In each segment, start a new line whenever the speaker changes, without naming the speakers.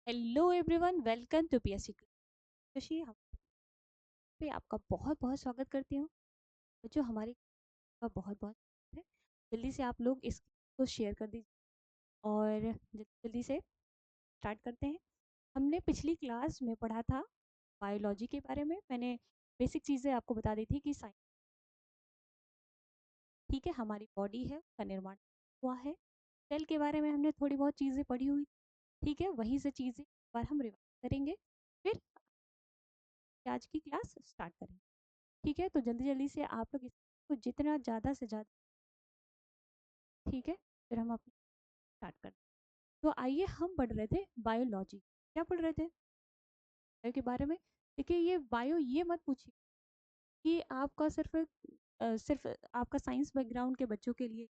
Hello everyone, welcome to PSC Krishi. हम पे आपका बहुत बहुत स्वागत करती हूँ। बच्चों, हमारी का बहुत बहुत है। जल्दी से आप लोग इसको शेयर कर दीजिए और जल्दी जल्दी से स्टार्ट करते हैं। हमने पिछली क्लास में पढ़ा था बायोलॉजी के बारे में। मैंने बेसिक चीज़ें आपको बता दी थी कि साइंस, ठीक है, हमारी बॉडी है, उसका निर्माण हुआ है। सेल के बारे में हमने थोड़ी बहुत चीज़ें पढ़ी हुई, ठीक है। वहीं से चीज़ें एक बार हम रिवाइज करेंगे, फिर आज की क्लास स्टार्ट करेंगे, ठीक है। तो जल्दी जल्दी से आप लोग इसको जितना ज़्यादा से ज़्यादा, ठीक है, फिर हम अपना स्टार्ट करते हैं। तो आइए, हम पढ़ रहे थे बायोलॉजी। क्या पढ़ रहे थे? बायो के बारे में। देखिए, ये बायो ये मत पूछिए कि आपका सिर्फ आपका साइंस बैकग्राउंड के बच्चों के लिए।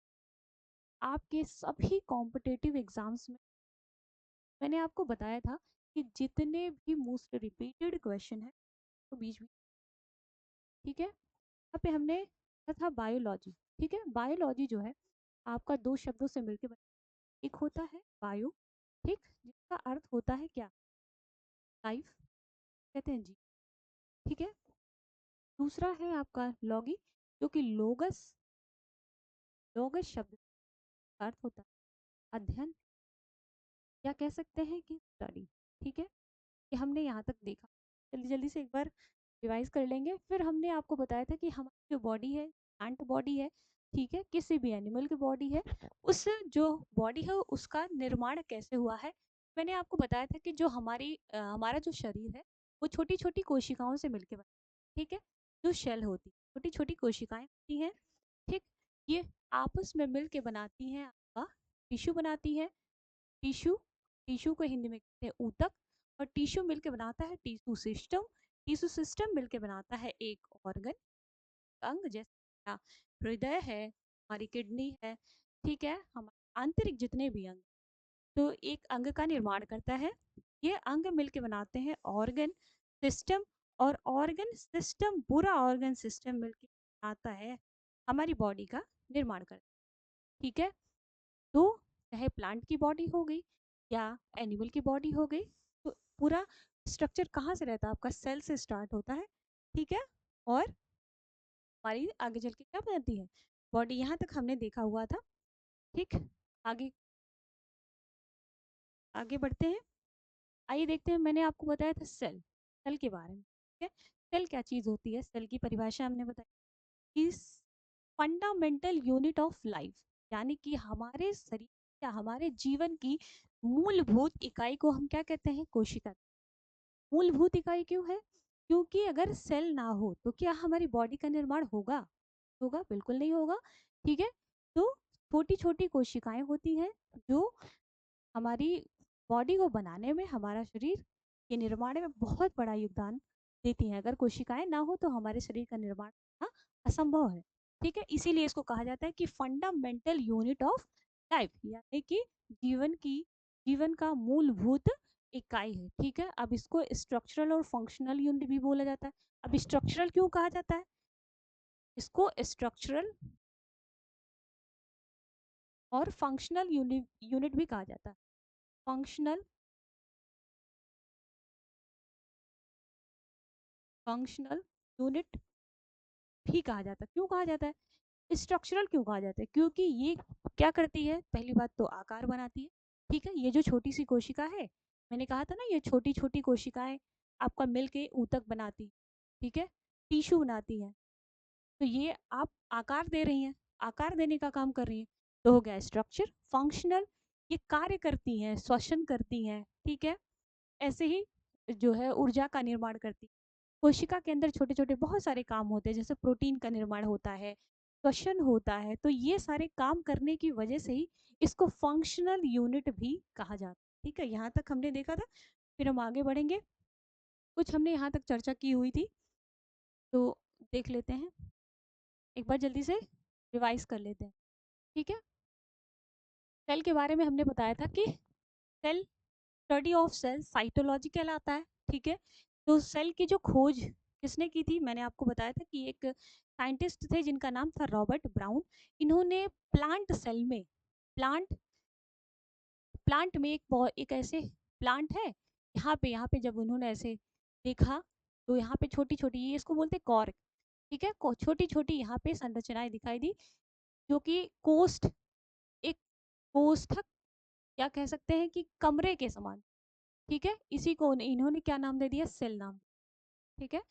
आपके सभी कॉम्पिटेटिव एग्जाम्स में मैंने आपको बताया था कि जितने भी मोस्ट रिपीटेड क्वेश्चन है तो बीच में, ठीक है। यहाँ पे हमने पढ़ा था बायोलॉजी, ठीक है। बायोलॉजी जो है आपका दो शब्दों से मिलकर बना। एक होता है बायो, ठीक, जिसका अर्थ होता है क्या? लाइफ, कहते हैं जी, ठीक है। दूसरा है आपका लॉगी, जो कि लोगस, लोगस शब्द का अर्थ होता है अध्ययन, या कह सकते हैं कि स्टडी, ठीक है। कि हमने यहाँ तक देखा। जल्दी जल्दी से एक बार रिवाइज कर लेंगे। फिर हमने आपको बताया था कि हमारी जो बॉडी है, प्लांट बॉडी है, ठीक है, किसी भी एनिमल की बॉडी है, उस जो बॉडी है उसका निर्माण कैसे हुआ है। मैंने आपको बताया था कि जो हमारा जो शरीर है वो छोटी छोटी कोशिकाओं से मिलकर बना, ठीक है। जो शेल होती, छोटी छोटी कोशिकाएं होती हैं, ठीक। ये आपस में मिल के बनाती हैं आपका टिश्यू, बनाती हैं टिश्यू। टिश्यू को हिंदी में कहते हैं ऊतक। और टिश्यू मिलके बनाता है टिश्यू सिस्टम। टिश्यू सिस्टम मिलके बनाता है एक ऑर्गन, अंग, जैसे हमारा हृदय है, हमारी किडनी है, ठीक है, हमारे आंतरिक जितने भी अंग, तो एक अंग का निर्माण करता है। ये अंग मिलके बनाते हैं ऑर्गन सिस्टम। और ऑर्गन सिस्टम, पूरा ऑर्गन सिस्टम मिलके बनाता है हमारी बॉडी का निर्माण करता है, ठीक है। तो चाहे प्लांट की बॉडी हो गई या एनिमल की बॉडी हो गई, तो पूरा स्ट्रक्चर कहाँ से रहता है? आपका सेल से स्टार्ट होता है, ठीक है। और हमारी आगे चल के क्या बनती है? बॉडी। यहाँ तक हमने देखा हुआ था, ठीक। आगे आगे बढ़ते हैं। आइए देखते हैं। मैंने आपको बताया था सेल, सेल के बारे में, ठीक है। सेल क्या चीज़ होती है? सेल की परिभाषा हमने बताई, इस फंडामेंटल यूनिट ऑफ लाइफ, यानी कि हमारे शरीर या हमारे जीवन की मूलभूत इकाई को हम क्या कहते हैं? कोशिका। मूलभूत इकाई क्यों है? क्योंकि अगर सेल ना हो तो क्या हमारी बॉडी का निर्माण होगा? होगा? बिल्कुल नहीं होगा, ठीक है। तो छोटी छोटी कोशिकाएं होती हैं जो हमारी बॉडी को बनाने में, हमारा शरीर के निर्माण में बहुत बड़ा योगदान देती हैं। अगर कोशिकाएं ना हो तो हमारे शरीर का निर्माण होना असंभव है, ठीक है। इसीलिए इसको कहा जाता है कि फंडामेंटल यूनिट ऑफ लाइफ, यानी कि जीवन का मूलभूत इकाई है, ठीक है। अब इसको स्ट्रक्चरल और फंक्शनल यूनिट भी बोला जाता है। अब स्ट्रक्चरल क्यों कहा जाता है? इसको स्ट्रक्चरल और फंक्शनल यूनिट भी कहा जाता है। फंक्शनल फंक्शनल यूनिट भी कहा जाता है। क्यों कहा जाता है? स्ट्रक्चरल क्यों कहा जाता है? क्योंकि ये क्या करती है? पहली बात तो आकार बनाती है, ठीक है। ये जो छोटी सी कोशिका है, मैंने कहा था ना, ये छोटी छोटी कोशिकाएं आपका मिल के ऊतक बनाती, ठीक है, टिश्यू बनाती है। तो ये आप आकार दे रही हैं, आकार देने का काम कर रही हैं, तो हो गया स्ट्रक्चर। फंक्शनल, ये कार्य करती हैं, श्वसन करती हैं, ठीक है। ऐसे ही जो है ऊर्जा का निर्माण करती है। कोशिका के अंदर छोटे छोटे बहुत सारे काम होते हैं, जैसे प्रोटीन का निर्माण होता है, श्वसन होता है। तो ये सारे काम करने की वजह से ही इसको फंक्शनल यूनिट भी कहा जाता है, ठीक है। यहाँ तक हमने देखा था। फिर हम आगे बढ़ेंगे। कुछ हमने यहाँ तक चर्चा की हुई थी, तो देख लेते हैं एक बार, जल्दी से रिवाइज कर लेते हैं, ठीक है। सेल के बारे में हमने बताया था कि cell, study of cell cytology कहलाता है, ठीक है। तो सेल की जो खोज किसने की थी? मैंने आपको बताया था कि एक साइंटिस्ट थे जिनका नाम था रॉबर्ट ब्राउन। इन्होंने प्लांट सेल में, प्लांट प्लांट में एक ऐसे प्लांट है, यहाँ पे जब उन्होंने ऐसे देखा तो यहाँ पे छोटी छोटी, ये इसको बोलते हैं कॉर्क, ठीक है, छोटी छोटी यहाँ पे संरचनाएं दिखाई दी, जो कि कोस्ट, एक कोष्ठक या कह सकते हैं कि कमरे के समान, ठीक है, इसी को इन्होंने क्या नाम दे दिया, सेल नाम, ठीक है।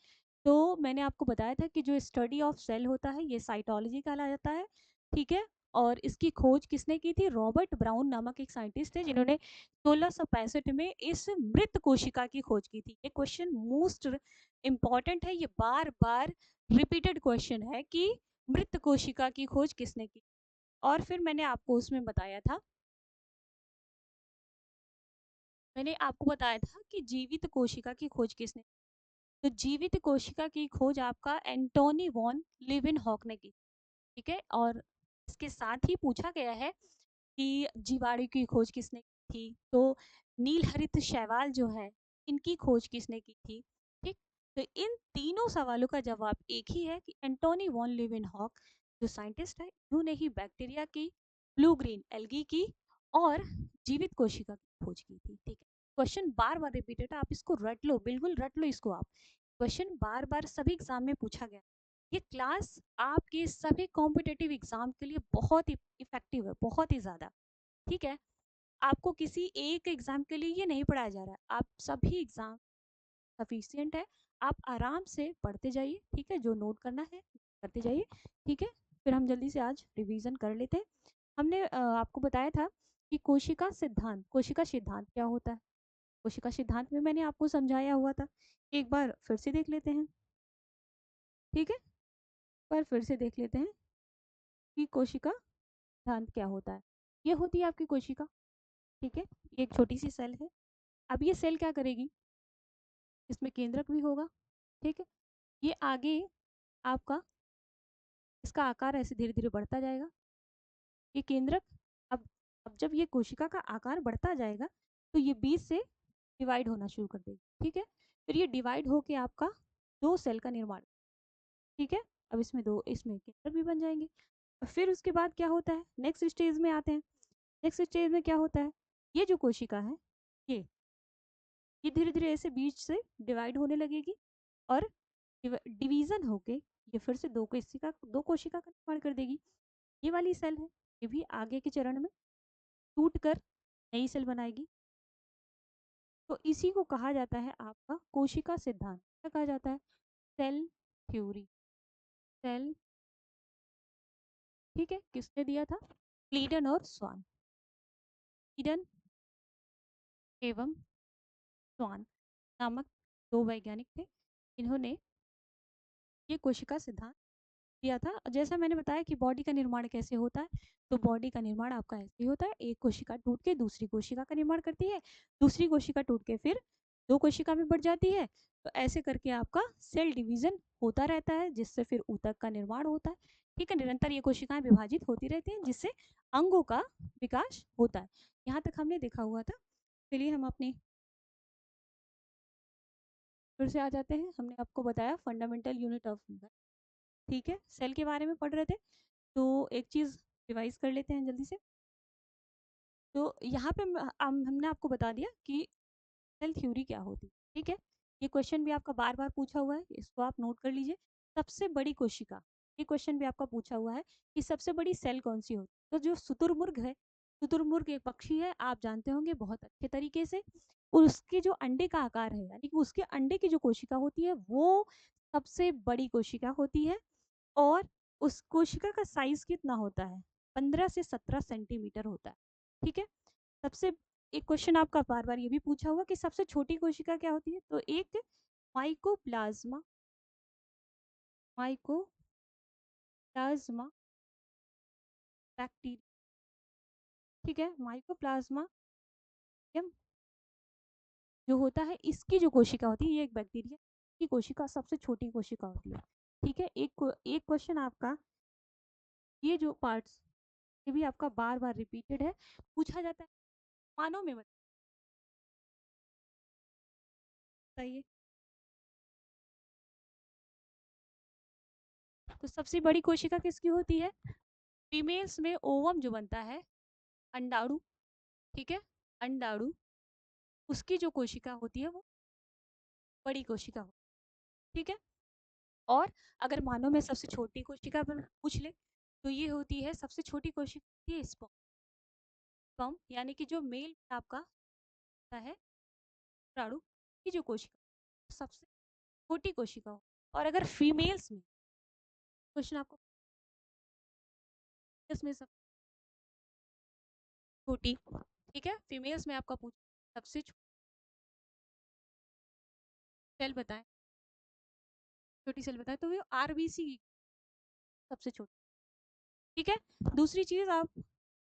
तो मैंने आपको बताया था कि जो स्टडी ऑफ सेल होता है ये साइटोलॉजी कहलाया जाता है, ठीक है। और इसकी खोज किसने की थी, रॉबर्ट ब्राउन नामक एक साइंटिस्ट थे, जिन्होंने 1665 में इस मृत कोशिका की खोज की थी। ये क्वेश्चन मोस्ट इम्पॉर्टेंट है, ये बार बार रिपीटेड क्वेश्चन है कि मृत कोशिका की खोज किसने की। और फिर मैंने आपको उसमें बताया था, मैंने आपको बताया था कि जीवित कोशिका की खोज किसने, तो जीवित कोशिका की खोज आपका एंटोनी वॉन लिविनहॉक ने की, ठीक है। और इसके साथ ही पूछा गया है कि जीवाणु की खोज किसने की थी, तो नीलहरित शैवाल जो है इनकी खोज किसने की थी, ठीक। तो इन तीनों सवालों का जवाब एक ही है कि एंटोनी वॉन लिविनहॉक जो साइंटिस्ट है, इन्होंने ही बैक्टीरिया की, ब्लू ग्रीन एल्गी की और जीवित कोशिका की खोज की थी, ठीक है। क्वेश्चन बार बार रिपीटेड है, आप इसको रट लो, बिल्कुल रट लो इसको आप, क्वेश्चन बार बार सभी एग्जाम में पूछा गया। ये क्लास आपके सभी कॉम्पिटेटिव एग्जाम के लिए बहुत ही इफेक्टिव है, बहुत ही ज़्यादा, ठीक है। आपको किसी एक एग्जाम के लिए ये नहीं पढ़ाया जा रहा है, आप सभी एग्जाम सफिशियंट है, आप आराम से पढ़ते जाइए, ठीक है, जो नोट करना है करते जाइए, ठीक है। फिर हम जल्दी से आज रिवीजन कर लेते हैं। हमने आपको बताया था कि कोशिका सिद्धांत क्या होता है, कोशिका सिद्धांत में मैंने आपको समझाया हुआ था, एक बार फिर से देख लेते हैं, ठीक है, पर फिर से देख लेते हैं कि कोशिका सिद्धांत क्या होता है। ये होती है आपकी कोशिका, ठीक है, ये एक छोटी सी सेल है। अब ये सेल क्या करेगी, इसमें केंद्रक भी होगा, ठीक है, ये आगे आपका, इसका आकार ऐसे धीरे धीरे बढ़ता जाएगा, ये केंद्रक, अब अब जब ये कोशिका का आकार बढ़ता जाएगा तो ये बीच से डिवाइड होना शुरू कर देगी, ठीक है। फिर ये डिवाइड होके आपका दो सेल का निर्माण, ठीक है। अब इसमें दो, इसमें केंद्रक भी बन जाएंगे। फिर उसके बाद क्या होता है, नेक्स्ट स्टेज में आते हैं। नेक्स्ट स्टेज में क्या होता है, ये जो कोशिका है, ये ये धीरे धीरे ऐसे बीच से डिवाइड होने लगेगी और डिवीजन होके ये फिर से दो कोशिका का निर्माण कर देगी। ये वाली सेल है, ये भी आगे के चरण में टूट कर नई सेल बनाएगी। तो इसी को कहा जाता है आपका कोशिका सिद्धांत, क्या कहा जाता है, सेल थ्योरी, सेल, ठीक है। किसने दिया था, क्लीटन और स्वान, क्लीटन एवं स्वान नामक दो वैज्ञानिक थे, इन्होंने ये कोशिका सिद्धांत दिया था। जैसा मैंने बताया कि बॉडी का निर्माण कैसे होता है, तो बॉडी का निर्माण आपका ऐसे ही होता है, एक कोशिका टूट के दूसरी कोशिका का निर्माण करती है, दूसरी कोशिका टूट के फिर दो कोशिका में बढ़ जाती है, तो ऐसे करके आपका सेल डिवीजन होता रहता है, जिससे फिर ऊतक का निर्माण होता है, ठीक है। निरंतर ये कोशिकाएं विभाजित होती रहती हैं, जिससे अंगों का विकास होता है। यहाँ तक हमने देखा हुआ था। चलिए हम अपनी फिर से आ जाते हैं। हमने आपको बताया फंडामेंटल यूनिट ऑफ, ठीक है, सेल के बारे में पढ़ रहे थे, तो एक चीज़ रिवाइज कर लेते हैं जल्दी से। तो यहाँ पे हमने आपको बता दिया कि सेल थ्योरी क्या होती है, ठीक है। ये क्वेश्चन भी आपका बार बार पूछा हुआ है, इसको आप नोट कर लीजिए। सबसे बड़ी कोशिका, ये क्वेश्चन भी आपका पूछा हुआ है कि सबसे बड़ी सेल कौन सी होती है, तो जो शुतुरमुर्ग है, शुतुरमुर्ग एक पक्षी है, आप जानते होंगे बहुत अच्छे तरीके से, और उसके जो अंडे का आकार है, यानी कि उसके अंडे की जो कोशिका होती है वो सबसे बड़ी कोशिका होती है। और उस कोशिका का साइज कितना होता है, 15 से 17 सेंटीमीटर होता है, ठीक है। सबसे, एक क्वेश्चन आपका बार बार ये भी पूछा हुआ कि सबसे छोटी कोशिका क्या होती है, तो एक माइकोप्लाज्मा, माइकोप्लाज्मा बैक्टीरिया, ठीक है, माइकोप्लाज्मा जो होता है, इसकी जो कोशिका होती है, ये एक बैक्टीरिया की कोशिका सबसे छोटी कोशिका होती है, ठीक है। एक क्वेश्चन आपका, ये जो पार्ट्स, ये भी आपका बार बार रिपीटेड है, पूछा जाता है, मानव में बताइए। तो सबसे बड़ी कोशिका किसकी होती है, फीमेल्स में ओवम जो बनता है, अंडाणु, ठीक है, अंडाणु, उसकी जो कोशिका होती है वो बड़ी कोशिका होती है, ठीक है। और अगर मानो मैं सबसे छोटी कोशिका पर पूछ ले, तो ये होती है सबसे छोटी कोशिका होती है स्पर्म। स्पर्म यानी कि जो मेल आपका होता है शुक्राणु की जो कोशिका सबसे छोटी कोशिका हो। और अगर फीमेल्स में क्वेश्चन आपको इसमें सब छोटी, ठीक है, फीमेल्स में आपका पूछ सबसे सेल बताएं, छोटी सेल बताएं, तो वो आरबीसी सबसे छोटी, ठीक है। दूसरी चीज आप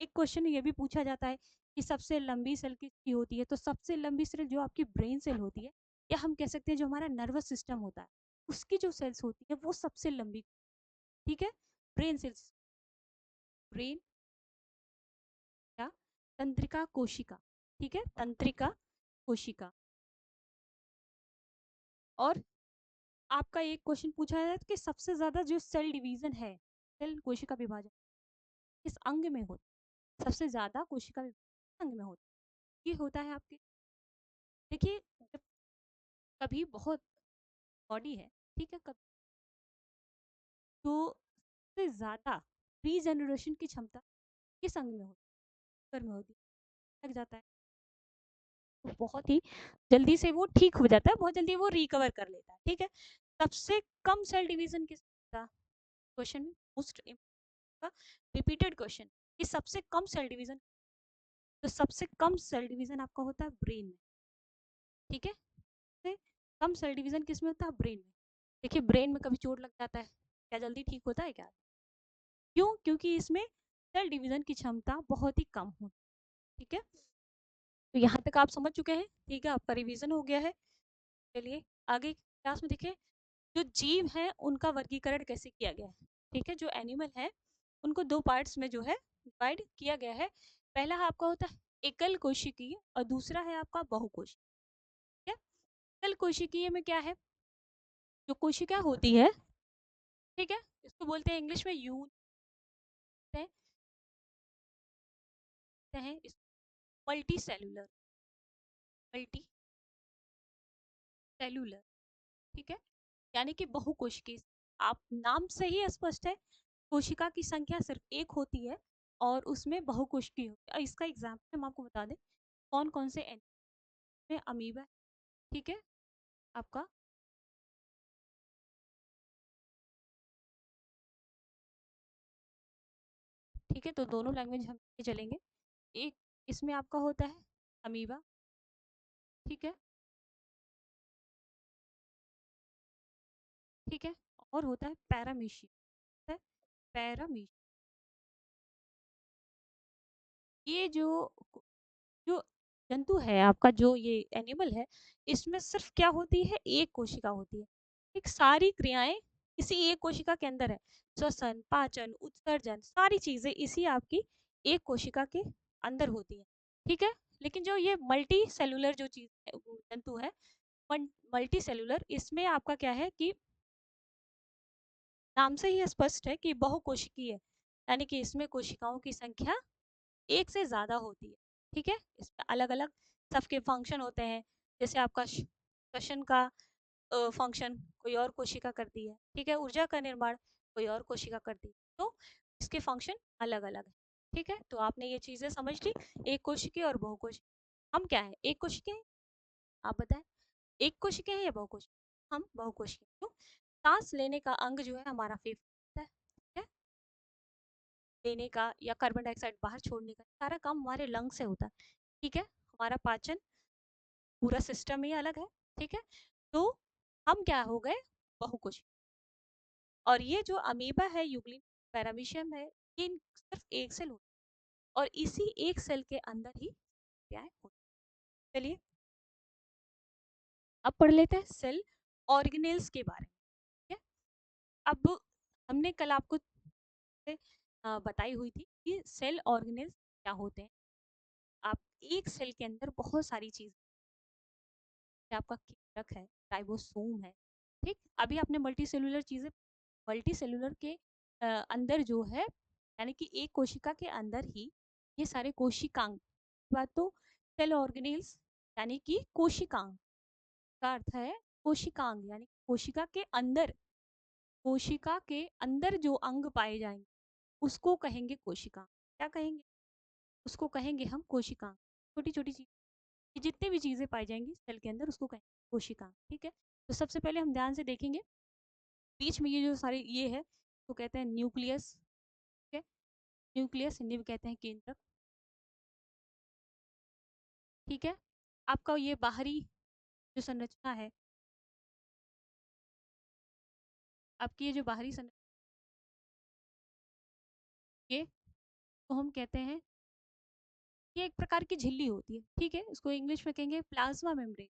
एक क्वेश्चन ये भी पूछा जाता है कि सबसे लंबी सेल किसकी होती है, तो सबसे लंबी सेल जो आपकी ब्रेन सेल होती है, या हम कह सकते हैं जो हमारा नर्वस सिस्टम होता है उसकी जो सेल्स होती है वो सबसे लंबी, ठीक है। ब्रेन सेल्स, ब्रेन या तंत्रिका कोशिका, ठीक है, तंत्रिका कोशिका। और आपका एक क्वेश्चन पूछा है कि सबसे ज्यादा जो सेल डिवीजन है, सेल कोशिका विभाजन किस अंग में होता है, सबसे ज्यादा कोशिका विभाजन अंग में होता है, ये होता है आपके, देखिए जब कभी बहुत बॉडी है, ठीक है, कभी तो सबसे ज्यादा रीजनरेशन की क्षमता किस अंग में होती है, में होती है, लग जाता है तो बहुत ही जल्दी से वो ठीक हो जाता है, बहुत जल्दी वो रिकवर कर लेता है, ठीक है। सबसे कम सेल डिवीजन किस का क्वेश्चन, मोस्ट रिपीटेड क्वेश्चन, कि सबसे कम सेल डिवीजन, तो सबसे कम सेल डिवीजन आपका होता है ब्रेन में, ठीक है। सबसे कम सेल डिवीजन किस में होता है, ब्रेन में। देखिए ब्रेन में कभी चोट लग जाता है, क्या जल्दी ठीक होता है क्या, क्यों, क्योंकि इसमें सेल डिवीजन की क्षमता बहुत ही कम होती है, ठीक है। तो यहाँ तक आप समझ चुके हैं, ठीक है, आपका रिवीजन हो गया है। चलिए आगे क्लास में देखें जो जीव हैं उनका वर्गीकरण कैसे किया गया है, ठीक है। जो एनिमल है उनको दो पार्ट्स में जो है डिवाइड किया गया है। पहला आपका होता है एकल कोशिकीय और दूसरा है आपका बहुकोशिकीय, ठीक है। एकल कोशिकीय में क्या है, जो कोशिका होती है, ठीक है, इसको बोलते हैं इंग्लिश में यून हैं, मल्टी सेलुलर, मल्टी सेलुलर, ठीक है, यानी कि बहुकोशिकीय। आप नाम से ही स्पष्ट है, कोशिका की संख्या सिर्फ एक होती है और उसमें बहुकोशिकीय होती है। इसका एग्जाम्पल हम आपको बता दें कौन कौन से में अमीबा, ठीक है, आपका ठीक है, तो दोनों लैंग्वेज हम चलेंगे। एक इसमें आपका होता है अमीबा, ठीक है, ठीक है, और होता है पैरामीशियम, पैरामीशियम। ये जो जो जंतु है आपका, जो ये एनिमल है, इसमें सिर्फ क्या होती है, एक कोशिका होती है, एक सारी क्रियाएं इसी एक कोशिका के अंदर है, श्वसन, पाचन, उत्सर्जन, सारी चीजें इसी आपकी एक कोशिका के अंदर होती है, ठीक है। लेकिन जो ये मल्टी सेलुलर जो चीज है, जंतु है, मल्टी सेलुलर, इसमें आपका क्या है कि नाम से ही स्पष्ट है कि बहुकोशिकीय है, यानी कि इसमें कोशिकाओं की संख्या एक से ज्यादा होती है, ठीक है। इसमें अलग अलग सबके फंक्शन होते हैं, जैसे आपका श्वसन का फंक्शन कोई और कोशिका करती है, ठीक है, ऊर्जा का निर्माण कोई और कोशिका करती है, तो इसके फंक्शन अलग अलग है, ठीक है। तो आपने ये चीजें समझ ली, एक कोशिकीय और बहुकोशिकीय। हम क्या है, एक कोशिकीय हैं, आप बताएं, एक कोशिकीय है या बहुकोशिकीय, हम बहुकोशिकीय। तो सांस लेने का अंग जो है हमारा फेफड़ा है, ठीक है, लेने का या कार्बन डाइऑक्साइड बाहर छोड़ने का सारा काम हमारे लंग से होता है, ठीक है। हमारा पाचन पूरा सिस्टम ही अलग है, ठीक है। तो हम क्या हो गए, बहुकोशिकीय। और ये जो अमीबा है, यूग्लिन पैरामीशियम है, ये सिर्फ एक सेल होता है और इसी एक सेल के अंदर ही क्रियाएं होती हैं। चलिए अब पढ़ लेते हैं सेल ऑर्गेनेल्स के बारे में, ठीक है। अब हमने कल आपको बताई हुई थी कि सेल ऑर्गेनेल्स क्या होते हैं। आप एक सेल के अंदर बहुत सारी चीज, आपका कीटक है, राइबोसोम है, ठीक। अभी आपने मल्टी सेलुलर चीजें, मल्टी सेलुलर के अंदर जो है, यानी कि एक कोशिका के अंदर ही ये सारे कोशिकांग, बात तो सेल ऑर्गेनेल्स यानी कि कोशिकांग का अर्थ है कोशिकांग, यानी कोशिका के अंदर जो अंग पाए जाएंगे उसको कहेंगे कोशिका। क्या कहेंगे? उसको कहेंगे हम कोशिका। छोटी छोटी चीज, जितनी भी चीजें पाई जाएंगी सेल के अंदर उसको कहेंगे कोशिका। ठीक है, तो सबसे पहले हम ध्यान से देखेंगे बीच में ये जो सारे ये है तो कहते हैं न्यूक्लियस। ठीक है, न्यूक्लियस हिंदी में कहते हैं केंद्रक। ठीक है, आपका ये बाहरी जो संरचना है, आपकी ये जो बाहरी संरचना ये तो हम कहते हैं ये एक प्रकार की झिल्ली होती है। ठीक है, इसको इंग्लिश में कहेंगे प्लाज्मा मेम्ब्रेन।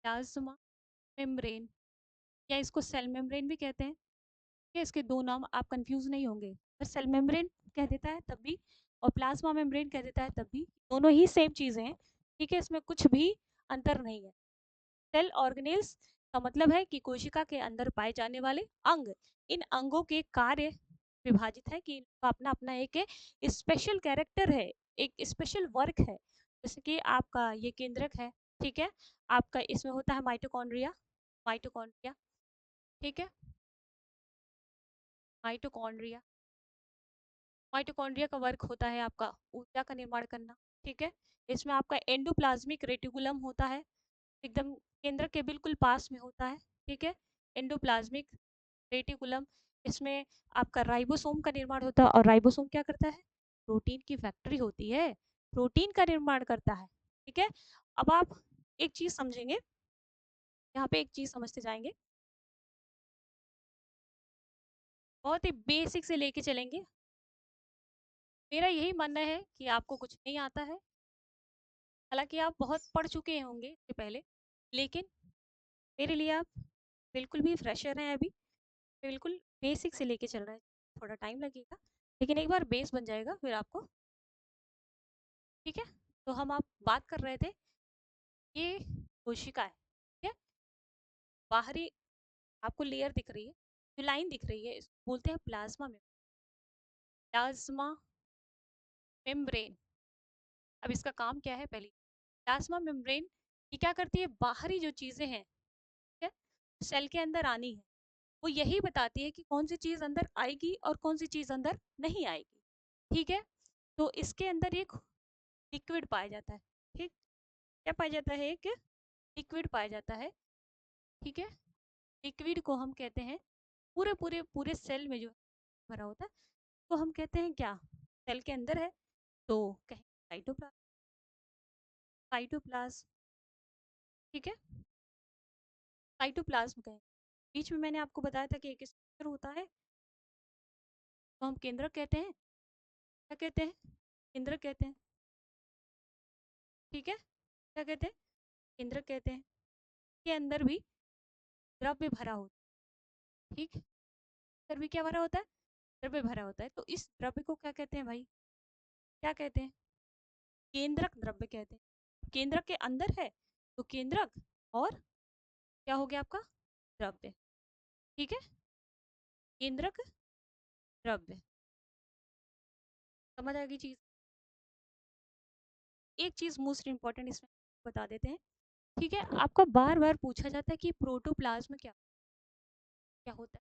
प्लाज्मा मेम्ब्रेन या इसको सेल मेम्ब्रेन भी कहते हैं। ठीक है, इसके दो नाम, आप कंफ्यूज नहीं होंगे। अगर सेल मेम्ब्रेन कह देता है तब भी और प्लाज्मा मेम्ब्रेन कह देता है तब भी, दोनों ही सेम चीजें हैं। ठीक है, इसमें कुछ भी अंतर नहीं है। सेल ऑर्गेनेल्स का मतलब है कि कोशिका के अंदर पाए जाने वाले अंग। इन अंगों के कार्य विभाजित है कि इनका अपना अपना एक स्पेशल कैरेक्टर है, एक स्पेशल वर्क है। जैसे कि आपका ये केंद्रक है। ठीक है, आपका इसमें होता है माइटोकॉन्ड्रिया। माइटोकॉन्ड्रिया, ठीक है, माइटोकॉन्ड्रिया। माइटोकॉन्ड्रिया का वर्क होता है आपका ऊर्जा का निर्माण करना। ठीक है, इसमें आपका एंडोप्लाज्मिक रेटिकुलम होता है, एकदम केंद्र के बिल्कुल पास में होता है। ठीक है, एंडोप्लाज्मिक रेटिकुलम। इसमें आपका राइबोसोम का निर्माण होता है, और राइबोसोम क्या करता है? प्रोटीन की फैक्ट्री होती है, प्रोटीन का निर्माण करता है। ठीक है, अब आप एक चीज समझेंगे, यहाँ पे एक चीज समझते जाएंगे, बहुत ही बेसिक से लेके चलेंगे। मेरा यही मानना है कि आपको कुछ नहीं आता है, हालांकि आप बहुत पढ़ चुके होंगे इससे पहले, लेकिन मेरे लिए आप बिल्कुल भी फ्रेशर हैं अभी, बिल्कुल बेसिक से लेके चल रहा है। थोड़ा टाइम लगेगा लेकिन एक बार बेस बन जाएगा फिर आपको। ठीक है, तो हम आप बात कर रहे थे, ये कोशिका है। ठीक है, बाहरी आपको लेयर दिख रही है, जो लाइन दिख रही है इसको बोलते हैं प्लाज्मा में, प्लाज्मा मेम्ब्रेन। अब इसका काम क्या है? पहले प्लाज्मा मेम्ब्रेन ये क्या करती है? बाहरी जो चीजें हैं, ठीक है, सेल के अंदर आनी है, वो यही बताती है कि कौन सी चीज अंदर आएगी और कौन सी चीज अंदर नहीं आएगी। ठीक है, तो इसके अंदर एक लिक्विड पाया जाता है। ठीक, क्या पाया जाता है? एक लिक्विड पाया जाता है। ठीक है, लिक्विड को हम कहते हैं, पूरे पूरे पूरे सेल में जो भरा होता है तो हम कहते हैं क्या? सेल के अंदर है तो कहें साइटोप्लाज्म। साइटोप्लाज्म, ठीक है, साइटोप्लाज्म कहें। बीच में मैंने आपको बताया था कि एक स्ट्रक्चर होता है तो हम केंद्रक कहते हैं। क्या कहते हैं? केंद्रक कहते हैं। ठीक है, क्या कहते हैं? केंद्रक कहते हैं। के अंदर भी द्रव्य भरा होता है। ठीक, अंदर भी क्या भरा होता है? द्रव्य भरा होता है। तो इस द्रव्य को क्या कहते हैं भाई? क्या कहते हैं? केंद्रक द्रव्य कहते हैं। केंद्रक के अंदर है तो केंद्रक, और क्या हो गया आपका? द्रव्य। ठीक है, केंद्रक द्रव्य। समझ आ गई चीज? एक चीज मोस्ट इंपॉर्टेंट इसमें बता देते हैं। ठीक है, आपको बार बार पूछा जाता है कि प्रोटोप्लाज्म क्या क्या होता है?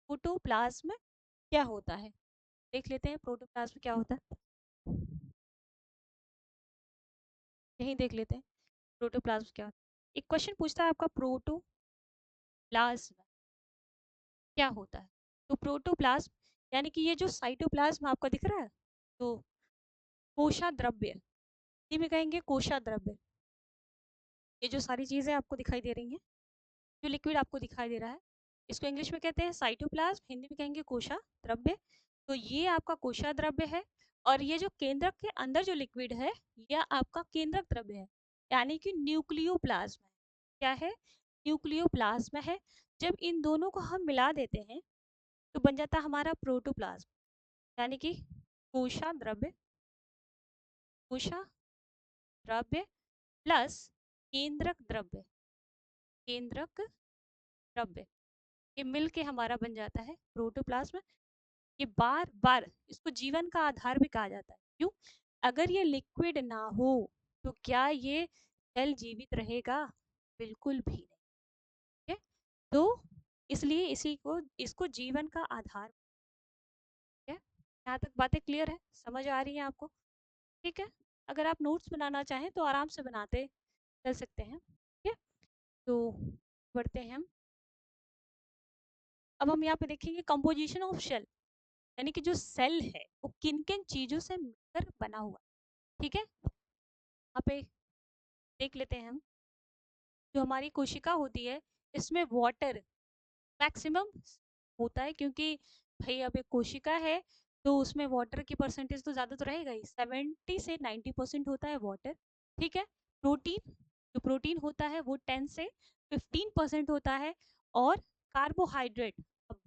प्रोटोप्लाज्म क्या होता है? देख लेते हैं प्रोटोप्लाज्म क्या होता है, यही देख लेते हैं प्रोटोप्लाज्म क्या होता है। एक क्वेश्चन पूछता है आपका, प्रोटोप्लाज्म क्या होता है? तो प्रोटोप्लाज्म यानी कि ये जो साइटोप्लाज्म आपका दिख रहा है, तो कोशा द्रव्य, हिंदी में कहेंगे कोशा द्रव्य। ये जो सारी चीजें आपको दिखाई दे रही हैं, जो लिक्विड आपको दिखाई दे रहा है, इसको इंग्लिश में कहते हैं साइटोप्लाज्म, हिंदी में कहेंगे कोशा द्रव्य। तो ये आपका कोशा द्रव्य है, और ये जो केंद्रक के अंदर जो लिक्विड है यह आपका केंद्रक द्रव्य है, यानी कि न्यूक्लियोप्लाज्म है। क्या है? न्यूक्लियोप्लाज्म है। जब इन दोनों को हम मिला देते हैं तो बन जाता है हमारा प्रोटोप्लाज्म, यानी कि कोशा द्रव्य, कोशा द्रव्य प्लस केंद्रक द्रव्य, केंद्रक द्रव्य, ये मिल के हमारा बन जाता है प्रोटोप्लाज्म। ये बार बार इसको जीवन का आधार भी कहा जाता है। क्यों? अगर ये लिक्विड ना हो तो क्या ये सेल जीवित रहेगा? बिल्कुल भी नहीं। ठीक है, तो इसलिए इसी को इसको जीवन का आधार है। यहाँ तक बातें क्लियर है, समझ आ रही है आपको? ठीक है, अगर आप नोट्स बनाना चाहें तो आराम से बनाते चल सकते हैं। ठीक है, तो बढ़ते हैं हम। अब हम यहाँ पे देखेंगे कंपोजिशन ऑफ शेल, यानी कि जो सेल है वो किन किन चीजों से मिलकर बना हुआ। ठीक है, यहाँ पे देख लेते हैं हम। जो हमारी कोशिका होती है इसमें वाटर मैक्सिमम होता है, क्योंकि भाई अब एक कोशिका है तो उसमें वाटर की परसेंटेज तो ज़्यादा तो रहेगा ही, 70 से 90% होता है वाटर। ठीक है, प्रोटीन, जो प्रोटीन होता है वो 10 से 15% होता है। और कार्बोहाइड्रेट, अब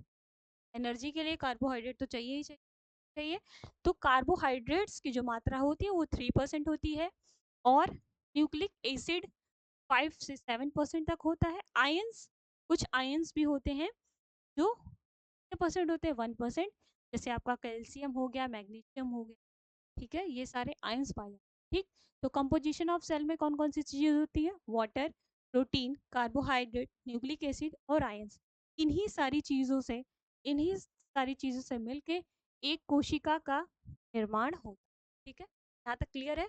एनर्जी के लिए कार्बोहाइड्रेट तो चाहिए ही चाहिए, तो कार्बोहाइड्रेट्स की जो मात्रा होती है वो 3% होती है। और न्यूक्लिक एसिड 5 से 7% तक होता है। आयंस, कुछ आयंस भी होते हैं जो कितने परसेंट होते हैं, 1%, जैसे आपका कैल्शियम हो गया, मैग्नीशियम हो गया। ठीक है, ये सारे आयंस पाए जाते हैं। ठीक, तो कंपोजिशन ऑफ सेल में कौन कौन सी चीजें होती है, water, protein, carbohydrate, nucleic acid और आयंस। इन्हीं सारी चीजों से इन्हीं सारी चीजों से मिलके एक कोशिका का निर्माण होता है। ठीक है, यहाँ तक क्लियर है?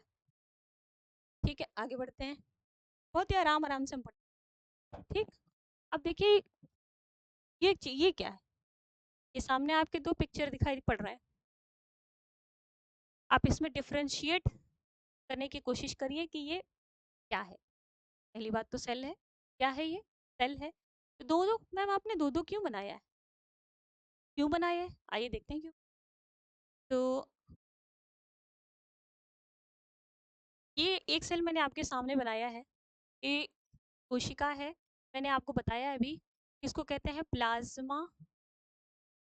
ठीक है, आगे बढ़ते हैं। बहुत ही आराम आराम से हम पढ़ते हैं। ठीक, अब देखिए ये क्या है, ये सामने आपके दो पिक्चर दिखाई पड़ रहे हैं। आप इसमें डिफ्रेंशिएट करने की कोशिश करिए कि ये क्या है। पहली बात तो सेल है, क्या है ये, सेल है। तो दो दो मैम आपने दो दो क्यों बनाया है, क्यों बनाया है, आइए देखते हैं क्यों। तो ये एक सेल मैंने आपके सामने बनाया है, ये कोशिका है। मैंने आपको बताया अभी, इसको कहते हैं प्लाज्मा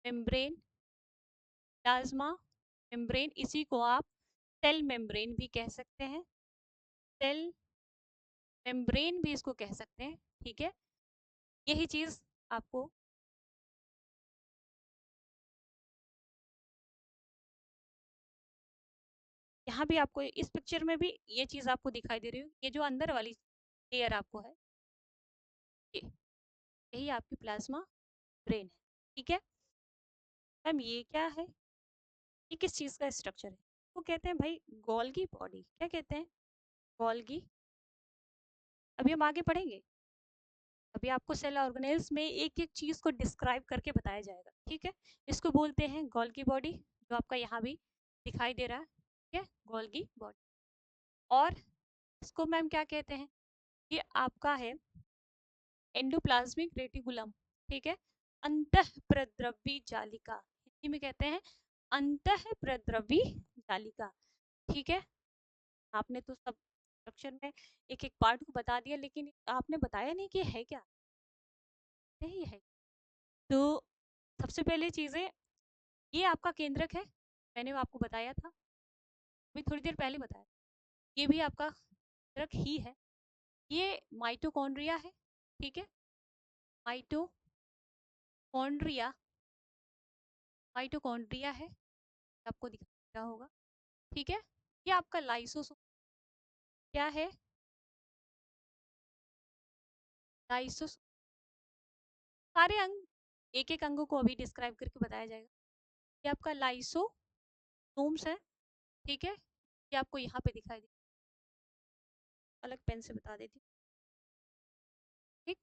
मेम्ब्रेन। प्लाज्मा मेम्ब्रेन, इसी को आप सेल मेम्ब्रेन भी कह सकते हैं, सेल मेम्ब्रेन भी इसको कह सकते हैं। ठीक है, यही चीज आपको यहाँ भी, आपको इस पिक्चर में भी ये चीज आपको दिखाई दे रही है, ये जो अंदर वाली लेयर आपको है, ये यही आपकी प्लाज्मा ब्रेन है। ठीक है मैम, ये क्या है, ये किस चीज का स्ट्रक्चर है, वो कहते हैं भाई गोल्गी बॉडी। क्या कहते हैं, गोल्गी। अभी हम आगे पढ़ेंगे, अभी आपको सेल ऑर्गेनेल्स में एक एक चीज को डिस्क्राइब करके बताया जाएगा। ठीक है, इसको बोलते हैं गोल्गी बॉडी, जो आपका यहाँ भी दिखाई दे रहा है। ठीक है, गोल्गी बॉडी। और इसको मैम क्या कहते हैं, ये आपका है एंडोप्लाज्मिक रेटिकुलम। ठीक है, अंतः प्रद्रवी जालिका, हिंदी में कहते हैं अंतः प्रद्रवी जालिका। ठीक है, आपने तो सब स्ट्रक्चर में एक एक पार्ट को बता दिया, लेकिन आपने बताया नहीं कि है क्या, नहीं है। तो सबसे पहले चीजें, ये आपका केंद्रक है, मैंने आपको बताया था अभी थोड़ी देर पहले बताया, ये भी आपका केंद्रक ही है। ये माइटोकॉन्ड्रिया है। ठीक है, माइटोकॉन्ड्रिया, माइटोकॉन्ड्रिया है, आपको दिख रहा होगा। ठीक है, ये आपका लाइसोसोम क्या है, लाइसोसोम, सारे अंग, एक एक अंगों को अभी डिस्क्राइब करके बताया जाएगा। ये आपका लाइसोसोम्स है। ठीक है, ये आपको यहाँ पे दिखाई दे, अलग पेन से बता देती हूँ। ठीक,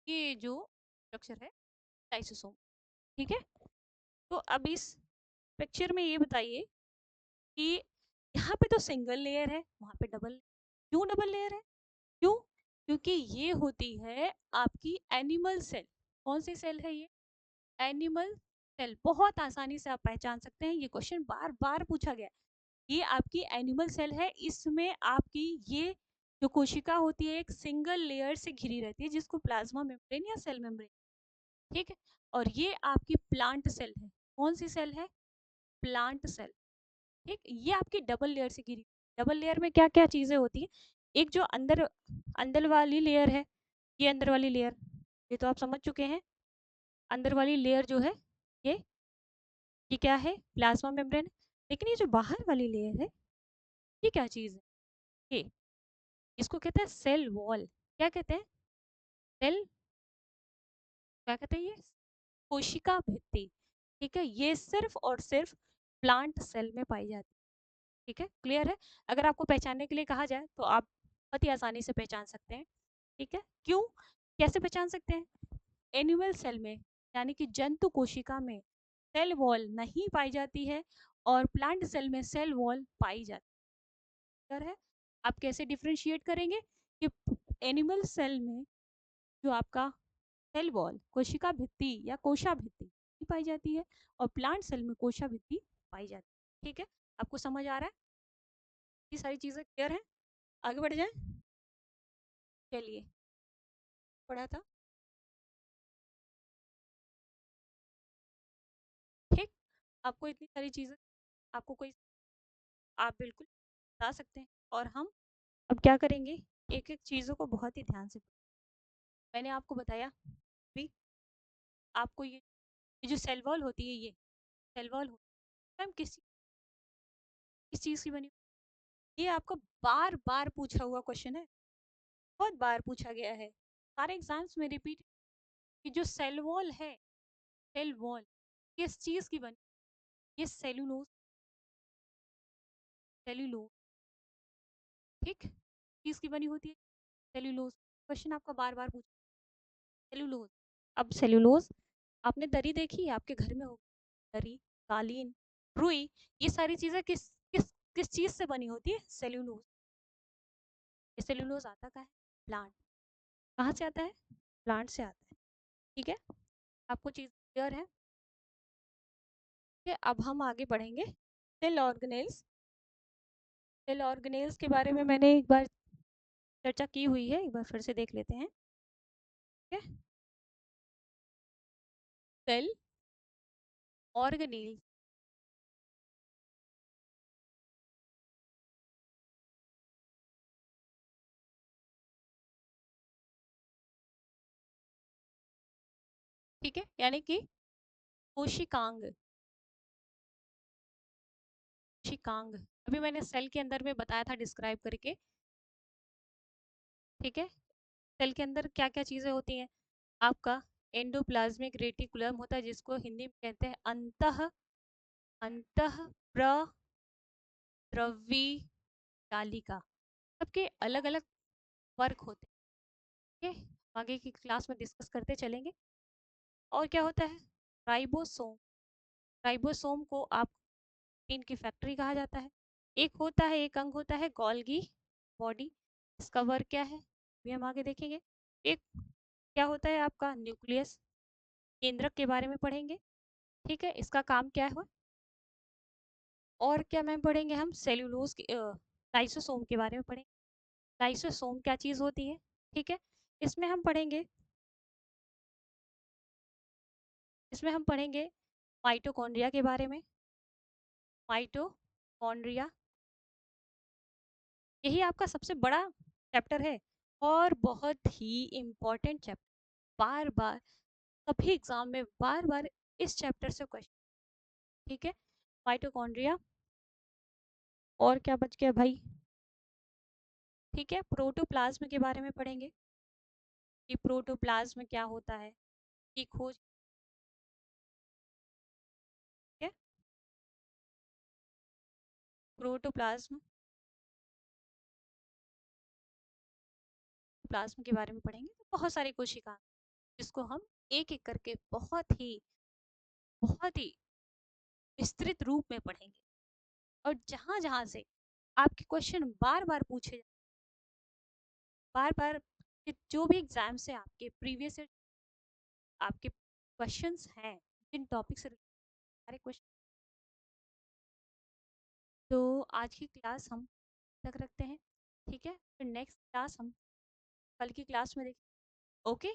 ये जो स्ट्रक्चर है लाइसोसोम। ठीक है, तो अब इस पिक्चर में ये बताइए कि यहाँ पे तो सिंगल लेयर है, वहाँ पे डबल, क्यों डबल लेयर है, क्यों, क्योंकि ये होती है आपकी एनिमल सेल। कौन सी सेल है ये, एनिमल सेल। बहुत आसानी से आप पहचान सकते हैं, ये क्वेश्चन बार बार पूछा गया। ये आपकी एनिमल सेल है, इसमें आपकी ये जो कोशिका होती है एक सिंगल लेयर से घिरी रहती है, जिसको प्लाज्मा मेम्ब्रेन या सेल मेम्ब्रेन। ठीक है, और ये आपकी प्लांट सेल है, कौन सी सेल है, प्लांट सेल। ठीक, ये आपकी डबल लेयर से घिरी। डबल लेयर में क्या क्या चीजें होती है, एक जो अंदर अंदर वाली लेयर है, ये अंदर वाली लेयर, ये तो आप समझ चुके हैं। अंदर वाली लेयर जो है ये ये क्या है, प्लाज्मा मेम्ब्रेन। लेकिन ये जो बाहर वाली लेयर है, ये क्या चीज है, ये इसको कहते हैं सेल वॉल। क्या कहते हैं? सेल, क्या कहते हैं ये? कोशिका भित्ति। ठीक है, ये सिर्फ और सिर्फ प्लांट सेल में पाई जाती है। ठीक है, क्लियर है? अगर आपको पहचानने के लिए कहा जाए तो आप बहुत ही आसानी से पहचान सकते हैं। ठीक है, क्यों, कैसे पहचान सकते हैं? एनिमल सेल में, यानी कि जंतु कोशिका में सेल वॉल नहीं पाई जाती है और प्लांट सेल में सेल वॉल पाई जाती है। आप कैसे डिफ्रेंशिएट करेंगे कि एनिमल सेल में जो आपका सेल वॉल, कोशिका भित्ति या कोशा भित्ति पाई जाती है और प्लांट सेल में कोशा भित्ति पाई जाती है। ठीक है, आपको समझ आ रहा है? ये सारी चीजें क्लियर है? आगे बढ़ जाए, चलिए, पढ़ा था। ठीक, आपको इतनी सारी चीजें, आपको कोई, आप बिल्कुल बता सकते हैं। और हम अब क्या करेंगे, एक एक चीज़ों को बहुत ही ध्यान से, मैंने आपको बताया भी, आपको ये जो सेल वॉल होती है, ये सेल वॉल मैम किस चीज़ की बनी? ये आपको बार बार पूछा हुआ क्वेश्चन है, बहुत बार पूछा गया है, सारे एग्जाम्स में रिपीट, कि जो सेल वॉल है, सेल वॉल किस चीज़ की बनी? ये सेलुलोज, सेलुलोज, ठीक, चीज़ की बनी होती है सेलुलोज। क्वेश्चन आपका बार बार पूछा, सेलुलोज। अब सेलुलोज, आपने दरी देखी है, आपके घर में हो, दरी, कालीन, रुई, ये सारी चीजें किस किस किस चीज से बनी होती है? सेल्यूलोज। ये सेल्यूलोज आता कहाँ है? प्लांट। कहाँ से आता है? प्लांट से आता है। ठीक है, आपको चीज क्लियर है? अब हम आगे बढ़ेंगे। सेल ऑर्गेनेल्स, सेल ऑर्गेनेल्स के बारे में मैंने एक बार चर्चा की हुई है, एक बार फिर से देख लेते हैं। ठीक है, सेल ऑर्गेनेल्स, ठीक है, यानी कि कोशिकांग, कोशिकांग, अभी मैंने सेल के अंदर में बताया था डिस्क्राइब करके। ठीक है, सेल के अंदर क्या क्या चीजें होती हैं? आपका एंडोप्लाज्मिक रेटिकुलम होता है, जिसको हिंदी में कहते हैं अंतः अंतः प्रद्रवी जालिका। सबके अलग अलग वर्क होते हैं, ठीक है? आगे की क्लास में डिस्कस करते चलेंगे। और क्या होता है? राइबोसोम, राइबोसोम को आप प्रोटीन की फैक्ट्री कहा जाता है। एक होता है, एक अंग होता है गोल्गी बॉडी, इसका वर्क क्या है भी हम आगे देखेंगे। एक क्या होता है आपका न्यूक्लियस, केंद्रक के बारे में पढ़ेंगे। ठीक है, इसका काम क्या है? और क्या मैम पढ़ेंगे हम? सेल्यूलोज की, लाइसोसोम के बारे में पढ़ेंगे। लाइसोसोम क्या चीज़ होती है? ठीक है, इसमें हम पढ़ेंगे, इसमें हम पढ़ेंगे माइटोकॉन्ड्रिया के बारे में। माइटोकॉन्ड्रिया, यही आपका सबसे बड़ा चैप्टर है और बहुत ही इम्पोर्टेंट चैप्टर, बार बार सभी एग्जाम में बार बार इस चैप्टर से क्वेश्चन। ठीक है, माइटोकॉन्ड्रिया, और क्या बच गया भाई? ठीक है, प्रोटोप्लाज्म के बारे में पढ़ेंगे कि प्रोटोप्लाज्म क्या होता है, की खोज। ठीक है, प्रोटोप्लाज्म, प्लाज्म के बारे में पढ़ेंगे, तो बहुत सारी कोशिका जिसको हम एक एक करके बहुत ही विस्तृत रूप में पढ़ेंगे। और जहां जहां से आपके क्वेश्चन बार बार पूछे, बार बार, जो भी एग्जाम से आपके प्रीवियस आपके क्वेश्चंस हैं, जिन टॉपिक से सारे क्वेश्चन, तो आज की क्लास हम तक रखते हैं। ठीक है, फिर नेक्स्ट क्लास हम कल की क्लास में देखें। ओके।